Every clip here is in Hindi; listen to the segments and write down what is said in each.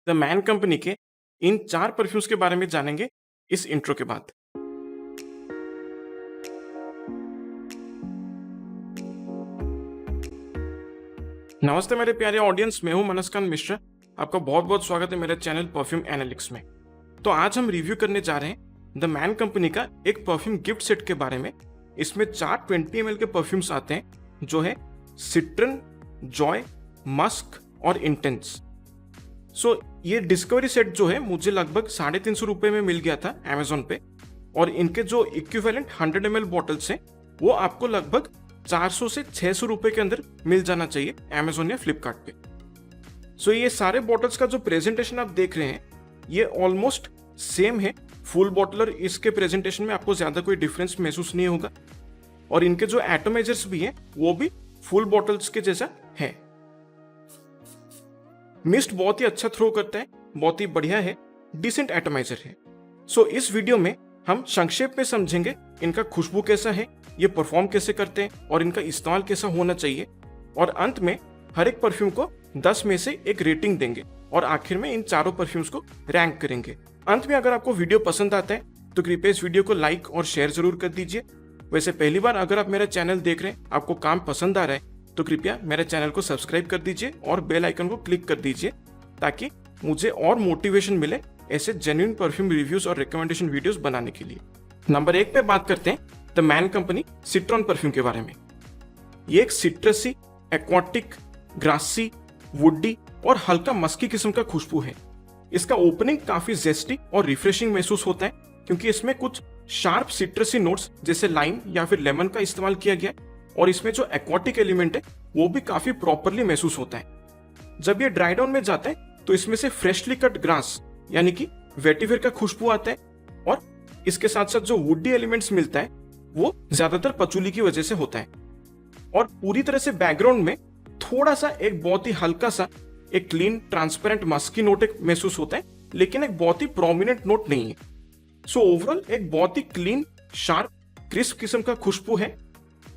द मैन कंपनी के इन 4 परफ्यूम्स के बारे में जानेंगे इस इंट्रो के बाद। नमस्ते मेरे प्यारे ऑडियंस, मैं हूं मनस्कांत मिश्रा। आपका बहुत बहुत स्वागत है मेरे चैनल परफ्यूम एनालिटिक्स में। तो आज हम रिव्यू करने जा रहे हैं द मैन कंपनी का एक परफ्यूम गिफ्ट सेट के बारे में। इसमें 4 20 ml के परफ्यूम्स आते हैं जो है सिट्रन, जॉय, मस्क और इंटेंस। ये डिस्कवरी सेट जो है मुझे लगभग 350 रुपए में मिल गया था अमेजोन पे, और इनके जो इक्विवेलेंट 100 ml बॉटल्स हैं वो आपको लगभग 400 से 600 रुपए के अंदर मिल जाना चाहिए अमेजोन या फ्लिपकार्ट पे। ये सारे बॉटल्स का जो प्रेजेंटेशन आप देख रहे हैं ये ऑलमोस्ट सेम है। फुल बॉटल और इसके प्रेजेंटेशन में आपको ज्यादा कोई डिफरेंस महसूस नहीं होगा, और इनके जो एटोमाइजर्स भी हैं वो भी फुल बॉटल्स के जैसा है। मिस्ट बहुत ही अच्छा थ्रो करता है, बहुत ही बढ़िया है, डिसेंट एटोमाइजर है। इस वीडियो में हम संक्षेप में समझेंगे इनका खुशबू कैसा है, ये परफॉर्म कैसे करते हैं और इनका इस्तेमाल कैसा होना चाहिए, और अंत में हर एक परफ्यूम को 10 में से एक रेटिंग देंगे, और आखिर में इन चारों परफ्यूम्स को रैंक करेंगे। अंत में अगर आपको वीडियो पसंद आता है तो कृपया इस वीडियो को लाइक और शेयर जरूर कर दीजिए। वैसे पहली बार अगर आप मेरा चैनल देख रहे हैं, आपको काम पसंद आ रहा है, तो कृपया मेरे चैनल को सब्सक्राइब कर दीजिए और बेल आइकन को क्लिक कर दीजिए ताकि मुझे और मोटिवेशन मिले ऐसे जेन्युइन परफ्यूम रिव्यूज और रिकमेंडेशन वीडियोस बनाने के लिए। नंबर 1 पे बात करते हैं The Man Company Citron perfume के बारे में। ये एक सिट्रसी, एक्वाटिक, ग्रासी, वुडी और हल्का मस्की किस्म का खुशबू है। इसका ओपनिंग काफी जेस्टी और रिफ्रेशिंग महसूस होता है क्योंकि इसमें कुछ शार्प सिट्रसी नोट्स जैसे लाइम या फिर लेमन का इस्तेमाल किया गया है, और इसमें जो एक्वाटिक एलिमेंट है वो भी काफी प्रॉपरली महसूस होता है। जब ये ड्राई डाउन में जाता है तो इसमें से फ्रेशली कट ग्रास यानी कि वेटिवेर का खुशबू आता है, और इसके साथ साथ जो वुडी एलिमेंट्स मिलता है वो ज्यादातर पचूली की वजह से होता है। और पूरी तरह से बैकग्राउंड में थोड़ा सा एक बहुत ही हल्का सा एक क्लीन ट्रांसपेरेंट मस्की नोट एक महसूस होता है, लेकिन एक बहुत ही प्रोमिनेंट नोट नहीं है। ओवरऑल एक बहुत ही क्लीन, शार्प, क्रिस्प किस्म का खुशबू है,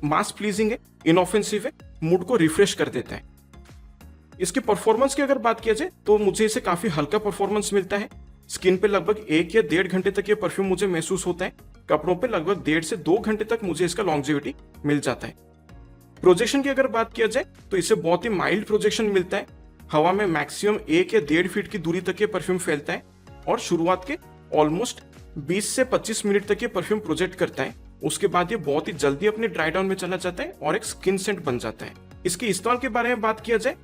मास प्लीजिंग है, इनऑफेंसिव है, मूड को रिफ्रेश कर देता है। इसकी परफॉर्मेंस की अगर बात किया जाए तो मुझे इसे काफी हल्का परफॉर्मेंस मिलता है। स्किन पे लगभग 1 या 1.5 घंटे तक ये परफ्यूम मुझे महसूस होता है। कपड़ों पे लगभग 1.5 से 2 घंटे तक मुझे इसका लॉन्जेविटी मिल जाता है। प्रोजेक्शन की अगर बात किया जाए तो इसे बहुत ही माइल्ड प्रोजेक्शन मिलता है। हवा में मैक्सिमम 1 या 1.5 फीट की दूरी तक ये परफ्यूम फैलता है, और शुरुआत के ऑलमोस्ट 20 से 25 मिनट तक ये परफ्यूम प्रोजेक्ट करता है। उसके बाद ये बहुत ही जल्दी अपने ड्राई डाउन में चला जाता है और एक स्किन सेंट बन जाता है। इसके इस्तेमाल के बारे में बात किया जाए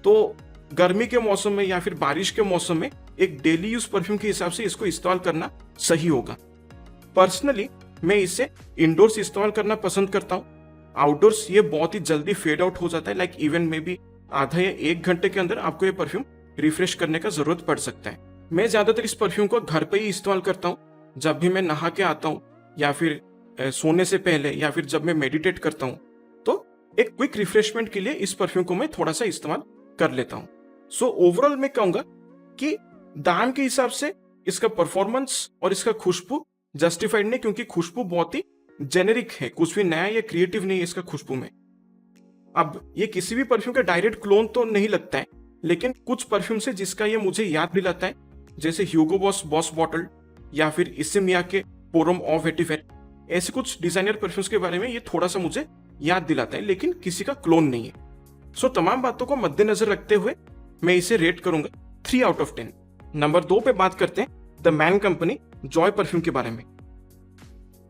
तो गर्मी के मौसम में या फिर बारिश के मौसम में एक डेली यूज परफ्यूम के हिसाब से इसको इस्तेमाल करना सही होगा। पर्सनली मैं इसे इंडोर्स इस्तेमाल करना पसंद करता हूँ। आउटडोर्स ये बहुत ही जल्दी फेड आउट हो जाता है, लाइक इवन में भी आधा या 1 घंटे के अंदर आपको ये परफ्यूम रिफ्रेश करने का जरूरत पड़ सकता है। मैं ज्यादातर इस परफ्यूम को घर पे ही इस्तेमाल करता हूँ, जब भी मैं नहा के आता हूँ या फिर सोने से पहले या फिर जब मैं मेडिटेट करता हूँ, तो एक क्विक रिफ्रेशमेंट के लिए इस परफ्यूम को मैं थोड़ा सा इस्तेमाल कर लेता हूँ। ओवरऑल मैं कहूंगा कि दाम के हिसाब से इसका परफॉर्मेंस और इसका खुशबू जस्टिफाइड नहीं, क्योंकि खुशबू बहुत ही जेनेरिक है, कुछ भी नया या क्रिएटिव नहीं है इसका खुशबू में। अब ये किसी भी परफ्यूम का डायरेक्ट क्लोन तो नहीं लगता है, लेकिन कुछ परफ्यूम से जिसका ये मुझे याद दिलाता है, जैसे ह्यूगो बॉस बॉटल या फिर इसेमिया के पोरम ऑफ वेटिवेर, ऐसे कुछ डिजाइनर परफ्यूम्स के बारे में ये थोड़ा सा मुझे याद दिलाता है, लेकिन किसी का क्लोन नहीं है। तमाम बातों को मद्देनजर रखते हुए मैं इसे रेट करूंगा 3 आउट ऑफ 10। नंबर 2 पे बात करते हैं The Man company Joy perfume के बारे में।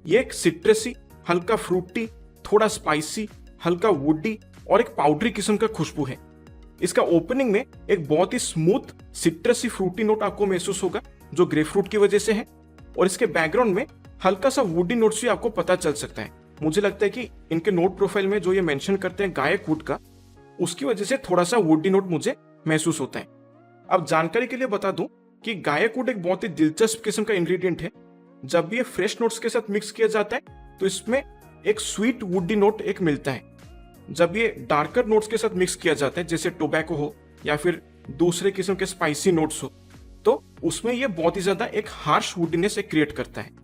ये एक सिट्रसी, हल्का फ्रूटी, थोड़ा स्पाइसी, हल्का वुडी और एक पाउडरी किस्म का खुशबू है। इसका ओपनिंग में एक बहुत ही स्मूथ सिट्रसी फ्रूटी नोट आपको महसूस होगा जो ग्रेपफ्रूट की वजह से है, और इसके बैकग्राउंड में हल्का सा वुडी नोट्स भी आपको पता चल सकता है। मुझे लगता है कि इनके नोट प्रोफाइल में जो ये मेंशन करते हैं गायक वुड का, उसकी वजह से थोड़ा सा वुडी नोट मुझे महसूस होता है। अब जानकारी के लिए बता दूं कि गायक वुड एक बहुत ही दिलचस्प किस्म का इंग्रेडिएंट है। जब ये फ्रेश नोट्स के साथ मिक्स किया जाता है तो इसमें एक स्वीट वुडी नोट एक मिलता है। जब ये डार्कर नोट्स के साथ मिक्स किया जाता है, जैसे टोबैको हो या फिर दूसरे किस्म के स्पाइसी नोट्स हो, तो उसमें ये बहुत ही ज्यादा एक हार्श वुडीनेस एक क्रिएट करता है।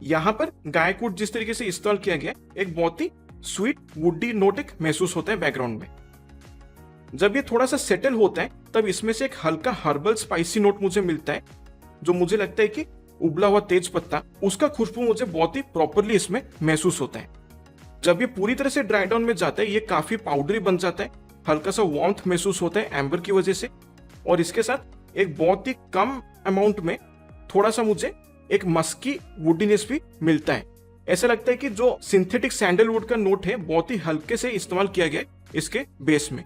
यहाँ पर गायक वुड जिस तरीके से इस्तेमाल किया गया, एक बहुत ही स्वीट वुडी नोट एक महसूस होता है बैकग्राउंड में। जब ये थोड़ा सा सेटल होता है तब इसमें से एक हल्का हर्बल स्पाइसी नोट मुझे मिलता है, जो मुझे लगता है कि उबला हुआ तेज पत्ता, उसका खुशबू मुझे बहुत ही प्रॉपरली इसमें महसूस होता है। जब ये पूरी तरह से ड्राई डाउन में जाता है ये काफी पाउडरी बन जाता है, हल्का सा वार्मथ महसूस होता है एम्बर की वजह से, और इसके साथ एक बहुत ही कम अमाउंट में थोड़ा सा मुझे एक मस्की वुडीनेस भी मिलता है। ऐसा लगता है कि जो सिंथेटिक सैंडलवुड का नोट है बहुत ही हल्के से इस्तेमाल किया गया है इसके बेस में।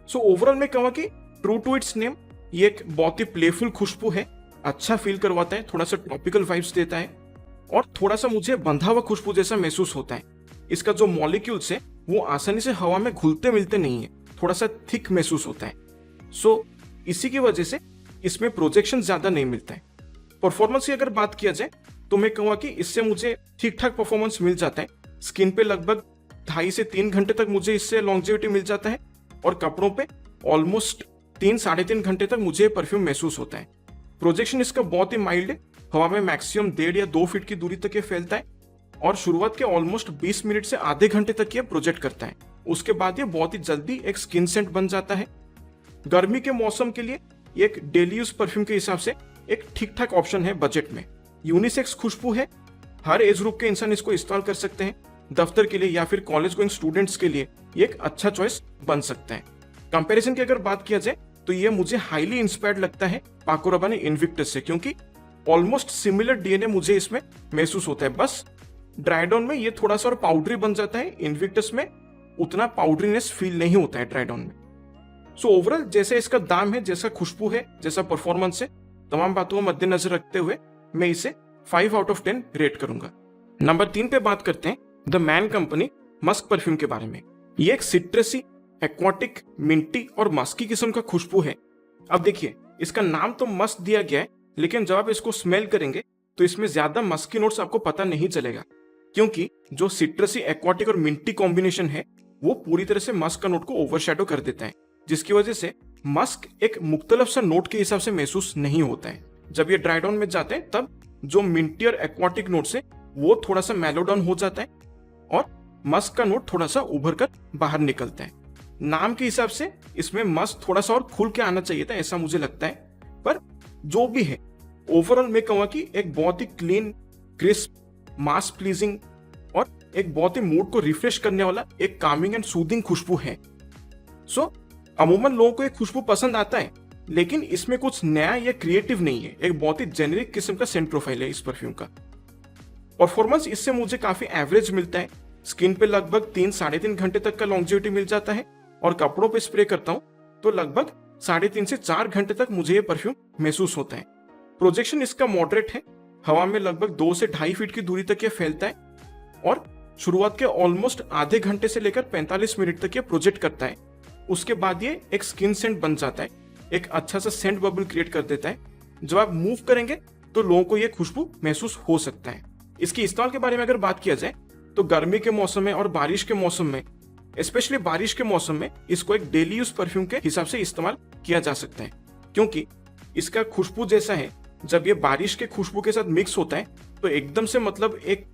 सो ओवरऑल मैं कहूँगा कि ट्रू टू इट्स नेम ये एक बहुत ही प्लेफुल खुशबू है, अच्छा फील करवाता है, थोड़ा सा ट्रॉपिकल वाइब्स देता है और थोड़ा सा मुझे बंधा हुआ खुशबू जैसा महसूस होता है। इसका जो मॉलिक्यूल्स है वो आसानी से हवा में घुलते मिलते नहीं है, थोड़ा सा थिक महसूस होता है। सो इसी की वजह से इसमें प्रोजेक्शन ज्यादा नहीं मिलता है। परफॉर्मेंस की अगर बात किया जाए तो मैं कहूँगा कि इससे मुझे ठीक ठाक परफॉर्मेंस मिल जाता है। स्किन पे लगभग 2.5 से 3 घंटे तक मुझे इससे लॉन्जेविटी मिल जाता है और कपड़ों पे ऑलमोस्ट 3-3.5 घंटे तक मुझे परफ्यूम महसूस होता है। प्रोजेक्शन इसका बहुत ही माइल्ड है, हवा में मैक्सिमम 1.5 या 2 फीट की दूरी तक ये फैलता है और शुरुआत के ऑलमोस्ट 20 मिनट से आधे घंटे तक ये प्रोजेक्ट करता है। उसके बाद ये बहुत ही जल्दी एक स्किन सेंट बन जाता है। गर्मी के मौसम के लिए एक डेली यूज परफ्यूम के हिसाब से एक ठीक ठाक ऑप्शन है बजट में। यूनिसेक्स खुशबू है, हर एज ग्रुप के इंसान इसको इस्तेमाल कर सकते हैं। दफ्तर के लिए या फिर कॉलेज गोइंग स्टूडेंट्स के लिए ये एक अच्छा चॉइस बन सकता है। कंपैरिजन की अगर बात किया जाए तो ये मुझे हाईली इंस्पायर्ड लगता है पाको रबाने इनविक्टस से, क्योंकि ऑलमोस्ट सिमिलर डीएनए मुझे इसमें महसूस होता है। बस ड्राई डाउन में ये थोड़ा सा और पाउडरी बन जाता है, इनविक्टस में उतना पाउडरीनेस फील नहीं होता है ड्राई डाउन में। सो ओवरऑल जैसे इसका दाम है, जैसा खुशबू है, जैसा परफॉर्मेंस है, तमाम बातों को मद्देनजर रखते हुए मैं इसे 5 आउट ऑफ 10 रेट करूंगा। नंबर 3 पे बात करते हैं The Man company Musk perfume के बारे में। ये एक सिट्रसी, एक्वाटिक, मिंटी और मस्की किस्म का खुशबू है। अब देखिए इसका नाम तो मस्त दिया गया है, लेकिन जब आप इसको स्मेल करेंगे तो इसमें ज्यादा मस्की नोट्स आपको पता नहीं चलेगा, क्योंकि जो सिट्रसी, एक्वाटिक और मिंटी कॉम्बिनेशन है वो पूरी तरह से मस्क का नोट को ओवरशैडो कर देता है, जिसकी वजह से मस्क एक मुख्तलिफ सा नोट के हिसाब से महसूस नहीं होता है। जब ये ड्राई डाउन में जाते हैं तब जो मिंटी और एक्वाटिक नोट से वो थोड़ा सा मेलो डाउन हो जाता है और मस्क का नोट थोड़ा सा उभर कर बाहर निकलता है। नाम के हिसाब से इसमें मस्क थोड़ा सा और खुल के आना चाहिए था, ऐसा मुझे लगता है, पर जो भी है ओवरऑल मैं कहूँगा कि एक बहुत ही क्लीन, क्रिस्प, मास प्लीजिंग और एक बहुत ही मूड को रिफ्रेश करने वाला एक कामिंग एंड सूदिंग खुशबू है। सो अमूमन लोगों को एक खुशबू पसंद आता है, लेकिन इसमें कुछ नया या क्रिएटिव नहीं है, एक बहुत ही जेनेरिक किस्म का सेंट प्रोफाइल है इस परफ्यूम का। परफॉर्मेंस इससे मुझे काफी एवरेज मिलता है, स्किन पे लगभग 3-3.5 घंटे तक का लॉन्जेविटी मिल जाता है और कपड़ों पे स्प्रे करता हूं तो लगभग 3.5 से 4 घंटे तक मुझे ये परफ्यूम महसूस होता है। प्रोजेक्शन इसका मॉडरेट है, हवा में लगभग 2 से 2.5 फीट की दूरी तक ये फैलता है और शुरुआत के ऑलमोस्ट आधे घंटे से लेकर 45 मिनट तक ये प्रोजेक्ट करता है। उसके बाद ये एक स्किन सेंट बन जाता है, एक अच्छा सा सेंट बबल क्रिएट कर देता है। जब आप मूव करेंगे तो लोगों को ये खुशबू महसूस हो सकता है। इसकी इस्तेमाल के बारे में अगर बात किया जाए तो गर्मी के मौसम में और बारिश के मौसम में, स्पेशली बारिश के मौसम में, इसको एक डेली यूज परफ्यूम के हिसाब से इस्तेमाल किया जा सकता है, क्योंकि इसका खुशबू जैसा है, जब ये बारिश के खुशबू के साथ मिक्स होता है तो एकदम से मतलब एक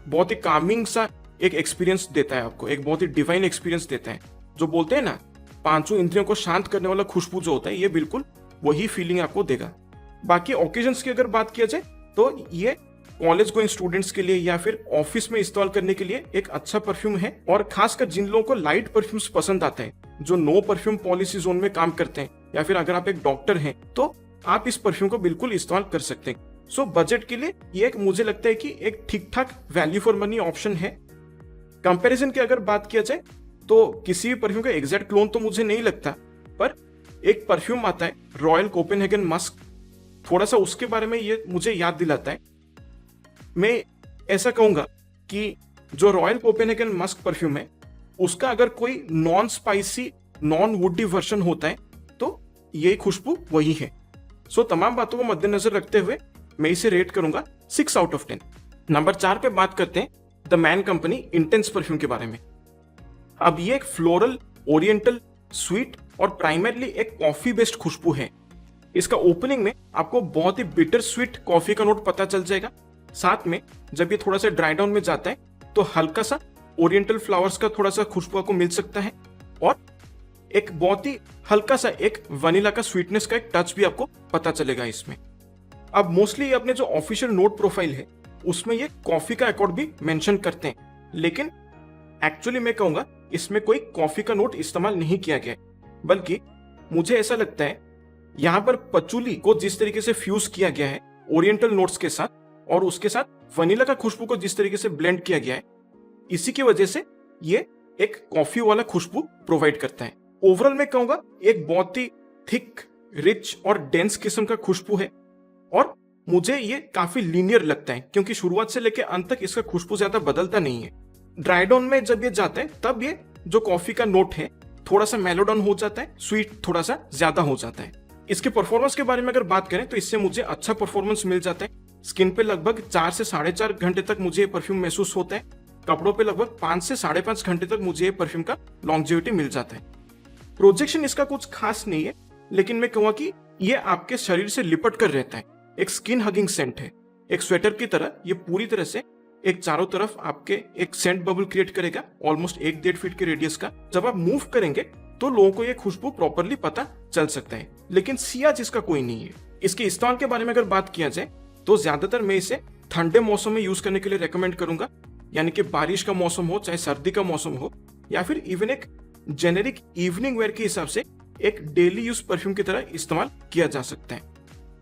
बहुत ही कामिंग सा एक एक्सपीरियंस देता है आपको, एक बहुत ही डिवाइन एक्सपीरियंस देता है। जो बोलते हैं ना, पांचों इंद्रियों को शांत करने वाला खुशबू जो होता है, ये बिल्कुल वही फीलिंग आपको देगा। बाकी ओकेजन्स की अगर बात किया जाए तो ये कॉलेज गोइंग स्टूडेंट्स के लिए या फिर ऑफिस में इस्तेमाल करने के लिए एक अच्छा परफ्यूम है, और खासकर जिन लोगों को लाइट परफ्यूम्स पसंद आते हैं, जो नो परफ्यूम पॉलिसी जोन में काम करते हैं, या फिर अगर आप एक डॉक्टर हैं तो आप इस परफ्यूम को बिल्कुल इस्तेमाल कर सकते हैं। सो बजट के लिए ये एक मुझे लगता है कि एक ठीक ठाक वैल्यू फॉर मनी ऑप्शन है। कंपैरिजन की अगर बात किया जाए तो किसी भी परफ्यूम का एग्जैक्ट क्लोन तो मुझे नहीं लगता, पर एक परफ्यूम आता है रॉयल कोपेनहेगन मस्क, थोड़ा सा उसके बारे में ये मुझे याद दिलाता है। मैं ऐसा कहूंगा कि जो रॉयल कोपेनहेगन मस्क परफ्यूम है उसका अगर कोई non spicy, non woody version होता है तो ये खुशबू वही है। सो तमाम बातों को मद्देनजर रखते हुए मैं इसे रेट करूंगा 6 आउट ऑफ 10। नंबर 4 पे बात करते हैं The Man company intense perfume के बारे में। अब ये एक फ्लोरल, ओरिएंटल, स्वीट और प्राइमरली एक कॉफी बेस्ड खुशबू है। इसका ओपनिंग में आपको बहुत ही बिटर स्वीट कॉफी का नोट पता चल जाएगा। साथ में जब ये थोड़ा सा ड्राई डाउन में जाता है तो हल्का सा ओरिएंटल फ्लावर्स का थोड़ा सा खुशबू आपको मिल सकता है, और एक बहुत ही हल्का सा एक वनीला का स्वीटनेस का एक टच भी आपको पता चलेगा इसमें। अब मोस्टली अपने जो ऑफिशियल नोट प्रोफाइल है उसमें ये कॉफी का अकॉर्ड भी मेंशन करते हैं, लेकिन एक्चुअली मैं कहूंगा इसमें कोई कॉफी का नोट इस्तेमाल नहीं किया गया है, बल्कि मुझे ऐसा लगता है यहाँ पर पचूली को जिस तरीके से फ्यूज किया गया है ओरिएंटल नोट्स के साथ और उसके साथ वनीला का खुशबू को जिस तरीके से ब्लेंड किया गया है, इसी की वजह से ये एक कॉफी वाला खुशबू प्रोवाइड करता है। ओवरऑल मैं कहूंगा एक बहुत ही थिक, रिच और डेंस किस्म का खुशबू है और मुझे ये काफी लीनियर लगता है क्योंकि शुरुआत से लेकर अंत तक इसका खुशबू ज्यादा बदलता नहीं है। ड्राई डाउन में जब ये जाता है तब ये जो कॉफी का नोट है थोड़ा सा मेलो डाउन हो जाता है, स्वीट थोड़ा सा ज्यादा हो जाता है। इसके परफॉर्मेंस के बारे में अगर बात करें तो इससे मुझे अच्छा परफॉर्मेंस मिल जाता है। स्किन पे लगभग 4 से 4.5 घंटे तक मुझे ये परफ्यूम महसूस होता है। कपड़ों पे लगभग 5 से 5.5 घंटे तक मुझे ये परफ्यूम का लॉन्जेविटी मिल जाता है। प्रोजेक्शन इसका कुछ खास नहीं है, लेकिन मैं कहूँगा कि ये आपके शरीर से लिपट कर रहता है। एक स्किन हगिंग सेंट है, एक स्वेटर की तरह ये पूरी तरह से एक चारों तरफ आपके एक सेंट बबल क्रिएट करेगा ऑलमोस्ट 1-1.5 फीट के रेडियस का। जब आप मूव करेंगे तो लोगों को ये खुशबू प्रॉपरली पता चल सकता है, लेकिन सियाज इसका कोई नहीं है। इसके इस्तेमाल के बारे में अगर बात किया जाए तो ज्यादातर मैं इसे ठंडे मौसम में यूज करने के लिए रेकमेंड करूंगा, यानी कि बारिश का मौसम हो चाहे सर्दी का मौसम हो, या फिर इवन एक जेनेरिक इवनिंग वेयर के हिसाब से एक डेली यूज परफ्यूम की तरह इस्तेमाल किया जा सकता है।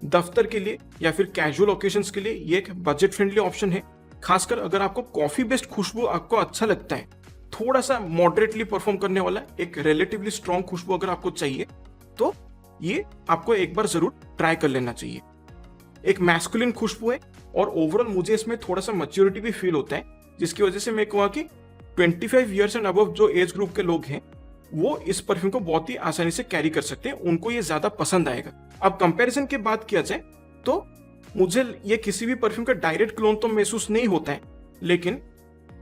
दफ्तर के लिए या फिर कैजुअल ओकेजन्स के लिए ये एक बजट फ्रेंडली ऑप्शन है। खासकर अगर आपको कॉफी बेस्ड खुशबू आपको अच्छा लगता है, थोड़ा सा मॉडरेटली परफॉर्म करने वाला एक रिलेटिवली स्ट्रॉन्ग खुशबू अगर आपको चाहिए तो ये आपको एक बार जरूर ट्राई कर लेना चाहिए। एक मैस्कुलिन खुशबू है और ओवरऑल मुझे इसमें थोड़ा सा मैच्योरिटी भी फील होता है, जिसकी वजह से मैं कहूँगा कि 25 ईयर्स एंड अबव जो एज ग्रुप के लोग हैं वो इस परफ्यूम को बहुत ही आसानी से कैरी कर सकते हैं, उनको ये ज्यादा पसंद आएगा। अब कंपैरिजन की बात किया जाए तो मुझे ये किसी भी परफ्यूम का डायरेक्ट क्लोन तो महसूस नहीं होता है, लेकिन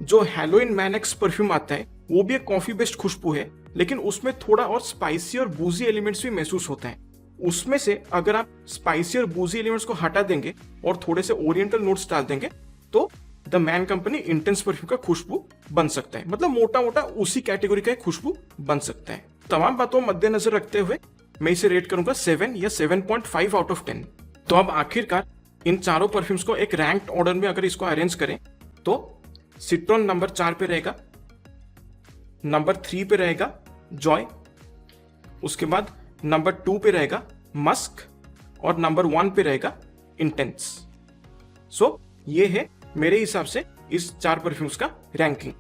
जो हैलोइन मैन एक्स परफ्यूम आता है वो भी एक कॉफी बेस्ड खुशबू है, लेकिन उसमें थोड़ा और स्पाइसी और बूजी एलिमेंट्स भी महसूस होता है। उसमें से अगर आप स्पाइसी और बूजी एलिमेंट्स को हटा देंगे और थोड़े से ओरिएंटल नोट्स डाल देंगे तो the Man company intense perfume का खुशबू बन सकता है। मतलब मोटा मोटा उसी कैटेगरी का खुशबू बन सकता है। तमाम बातों मद्देनजर रखते हुए मैं इसे रेट करूंगा 7 या 7.5 आउट ऑफ 10। तो अब आखिरकार इन चारों परफ्यूम्स को एक रैंक्ड ऑर्डर में अगर इसको अरेंज करें तो सिट्रॉन नंबर 4 पे रहेगा, नंबर 3 पे रहेगा जॉय, उसके बाद नंबर 2 पे रहेगा मस्क और नंबर 1 पे रहेगा इंटेंस। सो ये है मेरे हिसाब से इस 4 परफ्यूम्स का रैंकिंग।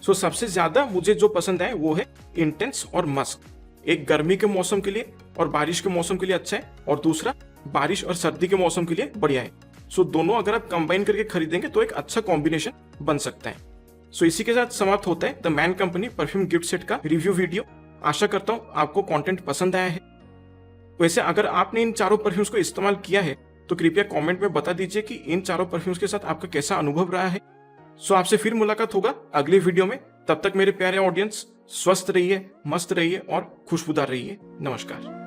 सो सबसे ज्यादा मुझे जो पसंद है वो है इंटेंस और मस्क। एक गर्मी के मौसम के लिए और बारिश के मौसम के लिए अच्छा है, और दूसरा बारिश और सर्दी के मौसम के लिए बढ़िया है। सो दोनों अगर आप कंबाइन करके खरीदेंगे तो एक अच्छा कॉम्बिनेशन बन सकता है। सो इसी के साथ समाप्त होता है the Man company perfume gift set का रिव्यू वीडियो। आशा करता हूँ आपको कंटेंट पसंद आया है। वैसे अगर आपने इन चारों परफ्यूम्स को इस्तेमाल किया है तो कृपया कमेंट में बता दीजिए कि इन चारों परफ्यूम्स के साथ आपका कैसा अनुभव रहा है। सो आपसे फिर मुलाकात होगा अगले वीडियो में। तब तक मेरे प्यारे ऑडियंस स्वस्थ रहिए, मस्त रहिए और खुशबूदार रहिए। नमस्कार।